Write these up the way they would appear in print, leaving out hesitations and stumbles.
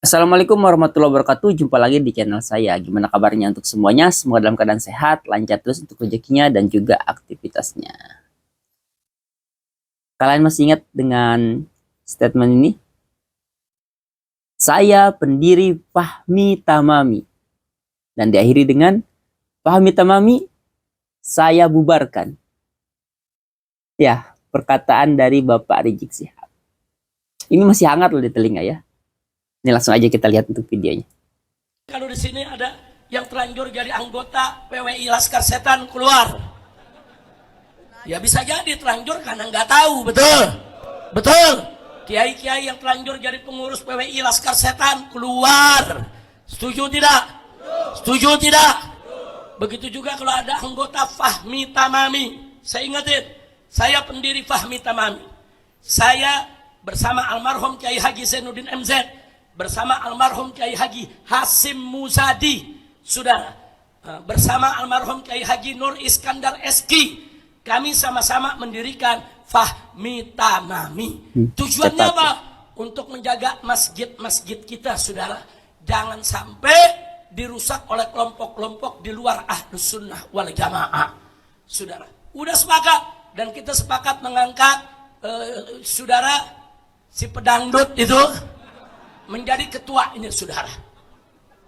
Assalamualaikum warahmatullahi wabarakatuh. Jumpa lagi di channel saya. Gimana kabarnya untuk semuanya? Semoga dalam keadaan sehat, lancar terus untuk rezekinya dan juga aktivitasnya. Kalian masih ingat dengan statement ini? Saya pendiri Fahmi Tamami. Dan diakhiri dengan Fahmi Tamami, saya bubarkan. Ya, perkataan dari Bapak Rizik Syihab. Ini masih hangat loh di telinga ya. Ini langsung aja kita lihat untuk videonya. Kalau di sini ada yang terlanjur jadi anggota PWI Laskar Setan keluar, ya bisa jadi terlanjur karena nggak tahu, betul. Kiai-kiai yang terlanjur jadi pengurus PWI Laskar Setan keluar. Setuju tidak? Setuju tidak? Begitu juga kalau ada anggota Fahmi Tamami. Saya ingatin, saya pendiri Fahmi Tamami. Saya bersama almarhum Kiai Haji Zainuddin MZ, bersama almarhum Kiai Haji Hasim Muzadi, saudara, bersama almarhum Kiai Haji Nur Iskandar Eski, kami sama-sama mendirikan Fahmi Tamami. Tujuannya apa? Untuk menjaga masjid-masjid kita, saudara, jangan sampai dirusak oleh kelompok-kelompok di luar Ahlus Sunnah wal Jamaah, saudara. Udah sepakat dan kita sepakat mengangkat saudara si pedangdut itu menjadi ketua ini, saudara.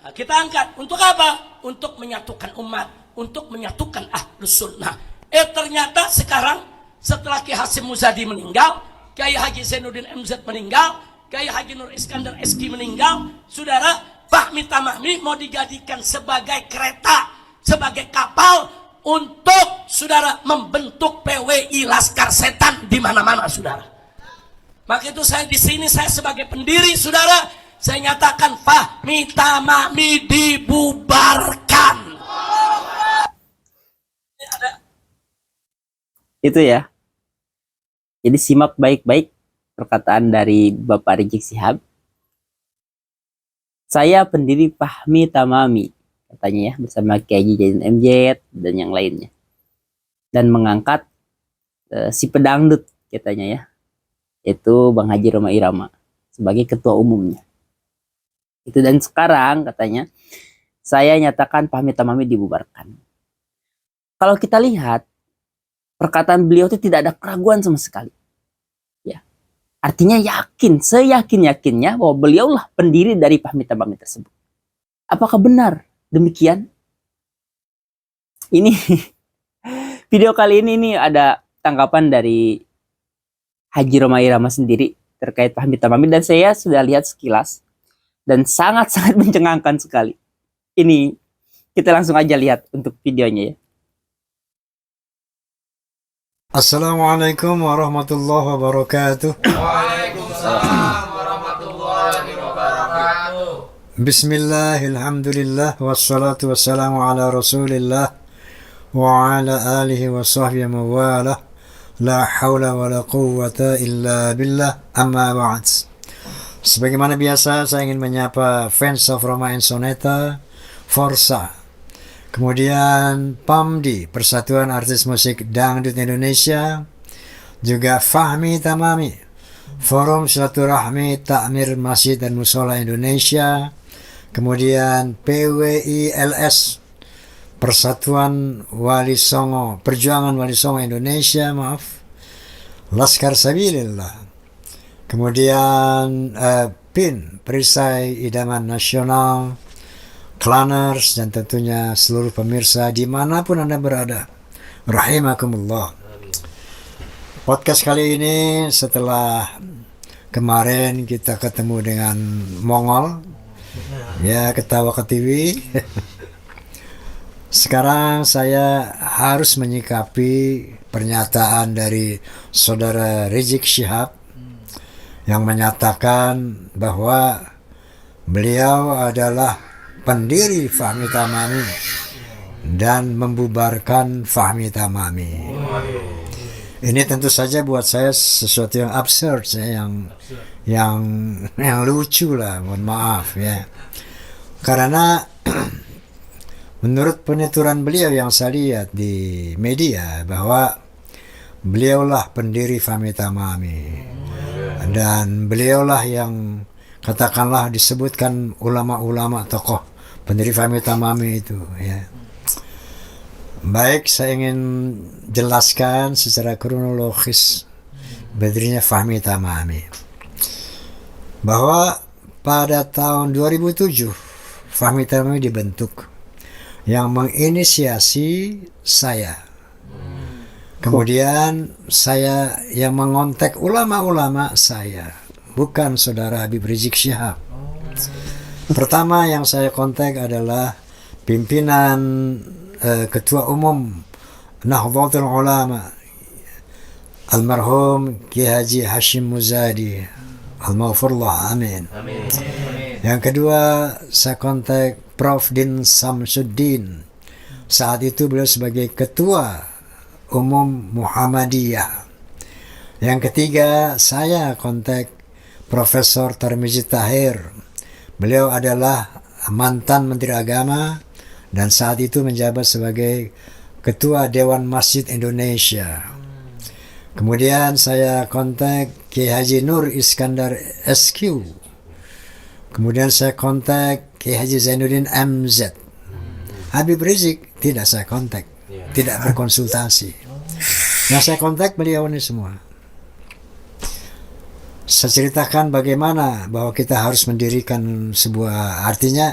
Nah, kita angkat untuk apa? Untuk menyatukan umat, untuk menyatukan Ahlus Sunnah. Ternyata sekarang setelah Kiai Hasim Muzadi meninggal, Kiai Haji Zainuddin MZ meninggal, Kiai Haji Nur Iskandar Eski meninggal, saudara, Fahmi Tamami mau dijadikan sebagai kereta, sebagai kapal untuk saudara membentuk PWI Laskar Setan di mana-mana, saudara. Maka itu saya di sini, saya sebagai pendiri, saudara, saya nyatakan Fahmi Tamami dibubarkan. Itu ya. Jadi simak baik-baik perkataan dari Bapak Rizik Syihab. Saya pendiri Fahmi Tamami, katanya ya, bersama Kiai Haji Zainuddin MZ dan yang lainnya. Dan mengangkat si pedangdut, katanya ya, yaitu Bang Haji Roma Irama sebagai ketua umumnya. Itu, dan sekarang katanya saya nyatakan Fahmi Tamami dibubarkan. Kalau kita lihat perkataan beliau itu tidak ada keraguan sama sekali. Ya. Artinya yakin, seyakin-yakinnya bahwa beliaulah pendiri dari Fahmi Tamami tersebut. Apakah benar demikian? Ini video kali ini ada tanggapan dari Haji Roma Irama sendiri terkait Fahmi Tamami, dan saya sudah lihat sekilas dan sangat-sangat mencengangkan sekali. Ini kita langsung aja lihat untuk videonya ya. Assalamualaikum warahmatullahi wabarakatuh. Waalaikumsalam warahmatullahi wabarakatuh. Bismillahirrahmanirrahim. Wassalatu wassalamu ala rasulillah wa ala alihi wa sahbihi mawalah. La hawla wa la quwwata illa billah, amma ba'd. Sebagaimana biasa, saya ingin menyapa fans of Roma and Soneta, Forza, kemudian PAMDI, Persatuan Artis Musik Dangdut Indonesia, juga Fahmi Tamami, Forum Silaturahmi Takmir Masjid dan Musola Indonesia, kemudian PWILS, Persatuan Wali Songo, Perjuangan Wali Songo Indonesia, Laskar Sabilillah, kemudian PIN, Perisai Idaman Nasional, Klanners, dan tentunya seluruh pemirsa dimanapun Anda berada, rahimakumullah. Podcast kali ini setelah kemarin kita ketemu dengan Mongol, ya, ketawa ke TV. Sekarang saya harus menyikapi pernyataan dari saudara Rizik Syihab yang menyatakan bahwa beliau adalah pendiri Fahmi Tamami dan membubarkan Fahmi Tamami. Ini tentu saja buat saya sesuatu yang absurd ya, yang lucu lah, mohon maaf ya. Karena menurut penuturan beliau yang saya lihat di media bahwa beliaulah pendiri Fahmi Tamami dan beliaulah yang katakanlah disebutkan ulama-ulama tokoh pendiri Fahmi Tamami itu ya. Baik, saya ingin jelaskan secara kronologis berdirinya Fahmi Tamami. Bahwa pada tahun 2007 Fahmi Tamami dibentuk, yang menginisiasi saya. Kemudian saya yang mengontak ulama-ulama saya, bukan saudara Habib Rizik Syihab. Pertama yang saya kontak adalah pimpinan Ketua Umum Nahdlatul Ulama almarhum Kiai Haji Hashim Muzadi, al-maghfurlah, amin. Yang kedua saya kontak Prof. Din Samsuddin. Saat itu beliau sebagai Ketua Umum Muhammadiyah. Yang ketiga saya kontak Profesor Tarmizi Tahir. Beliau adalah mantan Menteri Agama dan saat itu menjabat sebagai Ketua Dewan Masjid Indonesia. Kemudian saya kontak Kiai Haji Nur Iskandar SQ. Kemudian saya kontak Kiai Haji Zainuddin MZ. Habib Rizik tidak saya kontak, tidak berkonsultasi. Yang saya kontak beliau ini semua. Saya ceritakan bagaimana bahwa kita harus mendirikan sebuah, artinya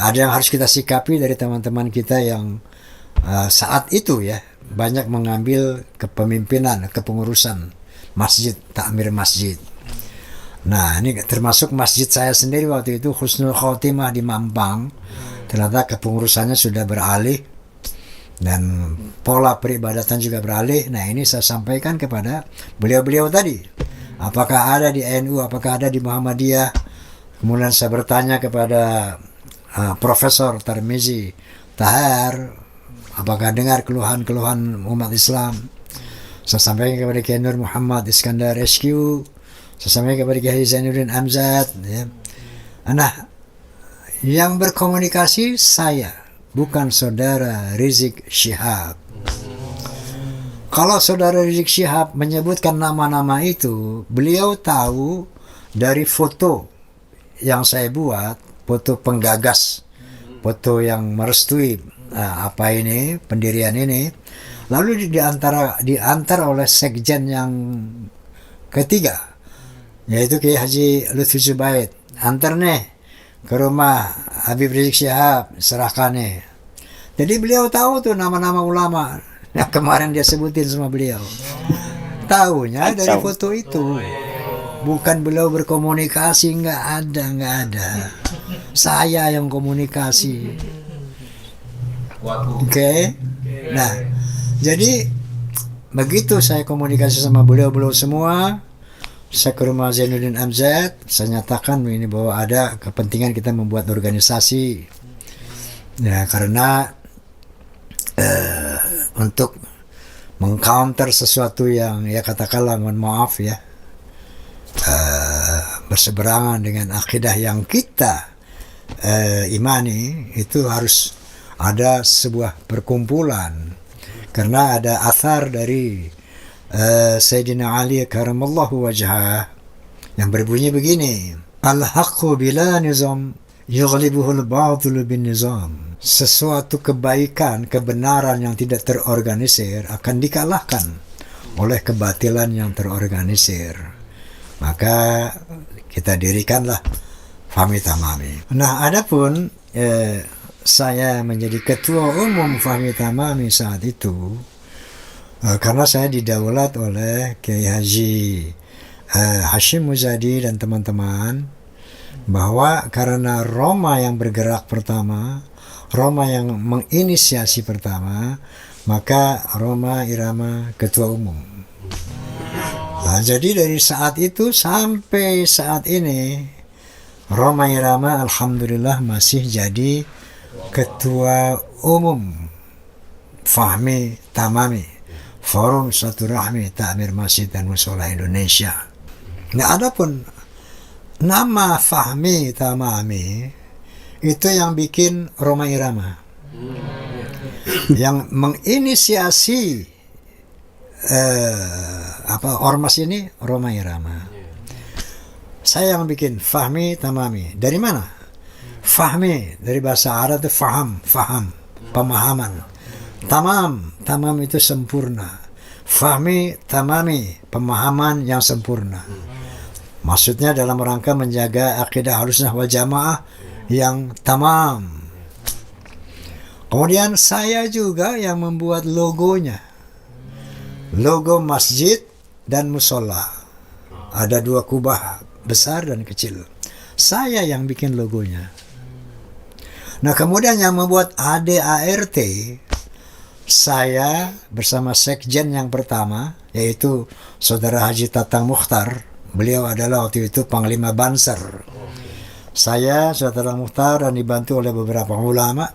ada yang harus kita sikapi dari teman-teman kita yang saat itu ya banyak mengambil kepemimpinan, kepengurusan masjid, takmir masjid. Nah, ini termasuk masjid saya sendiri waktu itu, Husnul Khotimah di Mampang. Ternyata kepengurusannya sudah beralih dan pola peribadatan juga beralih. Nah, ini saya sampaikan kepada beliau-beliau tadi. Apakah ada di NU, apakah ada di Muhammadiyah? Kemudian saya bertanya kepada Profesor Tarmizi Tahir, apakah dengar keluhan-keluhan umat Islam? Saya sampaikan kepada Kiai Nur Muhammad Iskandar SQ. Saya sampaikan kepada Kiai Zainuddin Amzad. Ya. Nah, yang berkomunikasi saya, bukan saudara Rizik Syihab. Kalau saudara Rizik Syihab menyebutkan nama-nama itu, beliau tahu dari foto yang saya buat, foto penggagas, foto yang merestui apa ini, pendirian ini, lalu diantar oleh sekjen yang ketiga, yaitu Kiai Haji Lutfi Zubaid. Antar nih ke rumah Habib Rizik Syihab, serahkan nih. Jadi beliau tahu tuh nama-nama ulama yang kemarin dia sebutin sama beliau. Tahunya dari foto itu. Bukan beliau berkomunikasi, nggak ada. Saya yang komunikasi. Oke. Nah, jadi begitu saya komunikasi sama beliau semua. Saya ke rumah Zainuddin MZ, saya nyatakan ini bahwa ada kepentingan kita membuat organisasi. Ya, karena untuk mengcounter sesuatu yang ya katakanlah mohon maaf ya berseberangan dengan akidah yang kita imani, itu harus ada sebuah perkumpulan. Karena ada athar dari Sayyidina Ali karamallahu wajhah yang berbunyi begini, al-haqqu bila nizam yughlibuhul batil bin nizam. Sesuatu kebaikan, kebenaran yang tidak terorganisir akan dikalahkan oleh kebatilan yang terorganisir. Maka kita dirikanlah Fahmi Tamami. Nah, adapun saya menjadi ketua umum Fahmi Tamami saat itu karena saya didaulat oleh Kiai Haji Hashim Muzadi dan teman-teman, bahwa karena Roma yang bergerak pertama, Roma yang menginisiasi pertama, maka Roma Irama ketua umum. Nah, jadi dari saat itu sampai saat ini Roma Irama alhamdulillah masih jadi ketua umum Fahmi Tamami, Forum Silaturahmi Takmir Masjid dan Mushola Indonesia. Nah, adapun nama Fahmi Tamami itu yang bikin Roma Irama, yang menginisiasi ormas ini Roma Irama. Saya yang bikin Fahmi Tamami. Dari mana? Fahmi dari bahasa Arab itu faham, pemahaman. Tamam itu sempurna. Fahmi Tamami, pemahaman yang sempurna. Maksudnya dalam rangka menjaga akidah Ahlussunnah wal Jamaah yang tamam. Kemudian saya juga yang membuat logonya. Logo masjid dan musola. Ada 2 kubah, besar dan kecil. Saya yang bikin logonya. Nah, kemudian yang membuat ADART, saya bersama sekjen yang pertama, yaitu Saudara Haji Tatang Mukhtar. Beliau adalah waktu itu Panglima Banser. Saya, Saudara Mukhtar, dan dibantu oleh beberapa ulama.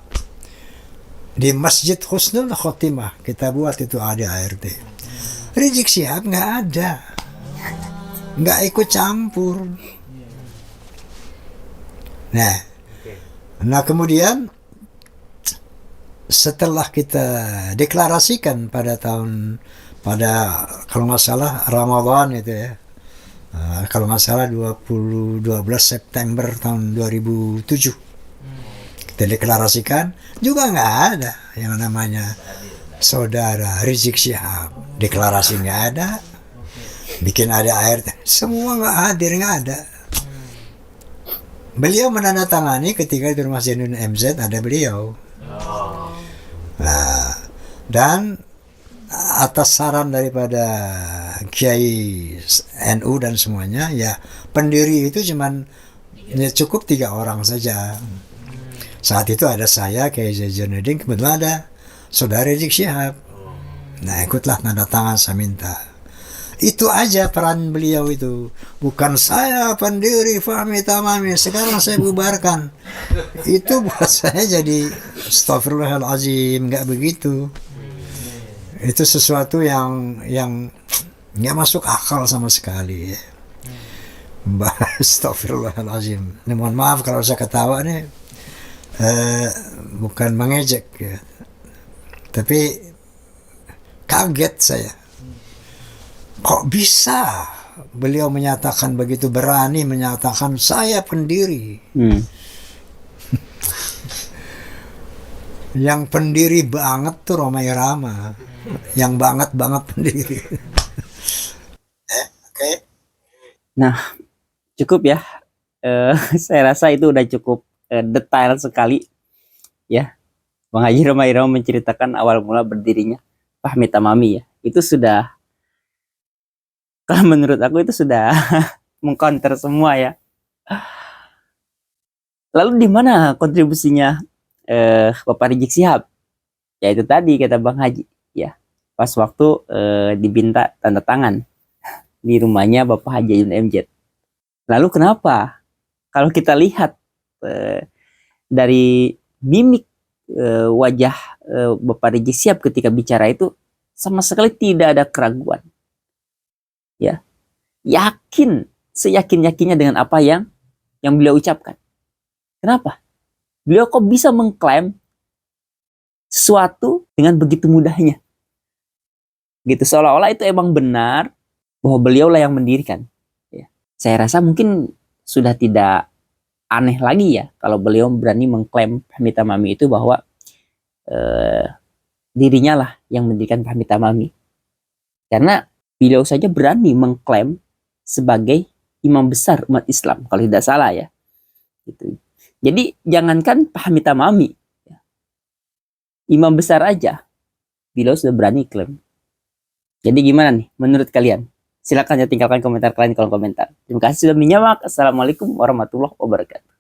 Di Masjid Husnul Khotimah, kita buat itu ADART. Rizik Syihab nggak ada. Nggak ikut campur. Nah kemudian setelah kita deklarasikan pada kalau nggak salah Ramadan itu ya, kalau nggak salah 12 September tahun 2007 kita deklarasikan, juga nggak ada yang namanya Saudara Rizik Syihab. Deklarasi nggak ada, bikin ADART, semua nggak hadir, nggak ada. Beliau menandatangani ketika di rumah Zainuddin MZ, ada beliau. Nah, dan atas saran daripada Kiai NU dan semuanya, ya pendiri itu cukup 3 orang saja. Saat itu ada saya, Kiai Zainuddin, kebetulan ada Saudara Rizik Syihab. Nah, ikutlah tanda tangan saya minta. Itu aja peran beliau itu. Bukan saya pendiri Fahmi Tamami, sekarang saya bubarkan. Itu buat saya jadi astagfirullahalazim, nggak begitu. Itu sesuatu yang nggak masuk akal sama sekali. Astagfirullahalazim. Mohon maaf kalau saya ketawa nih, bukan mengejek ya. Tapi kaget saya. Kok bisa beliau menyatakan begitu berani, menyatakan saya pendiri. Yang pendiri banget tuh Romai Rama. Yang banget pendiri. Oke. Nah, cukup ya. Saya rasa itu udah cukup detail sekali ya. Bang Haji Romai Rama menceritakan awal mula berdirinya Fahmi Tamami ya. Itu sudah, kalau menurut aku itu sudah mengcounter semua ya. Lalu di mana kontribusinya Bapak Rizik Syihab? Ya itu tadi kata Bang Haji ya. Pas waktu diminta tanda tangan di rumahnya Bapak Haji MZ. Lalu kenapa? Kalau kita lihat dari mimik wajah Bapak Rizik Syihab ketika bicara itu sama sekali tidak ada keraguan. Ya, yakin, seyakin-yakinnya dengan apa yang beliau ucapkan. Kenapa? Beliau kok bisa mengklaim sesuatu dengan begitu mudahnya? Gitu, seolah-olah itu emang benar bahwa beliaulah yang mendirikan. Ya. Saya rasa mungkin sudah tidak aneh lagi ya kalau beliau berani mengklaim Fahmi Tamami itu bahwa dirinya lah yang mendirikan Fahmi Tamami. Karena beliau saja berani mengklaim sebagai imam besar umat Islam, kalau tidak salah ya. Gitu. Jadi jangankan Fahmi Tamami, ya, imam besar aja, beliau sudah berani klaim. Jadi gimana nih menurut kalian? Silakan ya tinggalkan komentar kalian di kolom komentar. Terima kasih sudah menyimak. Assalamualaikum warahmatullahi wabarakatuh.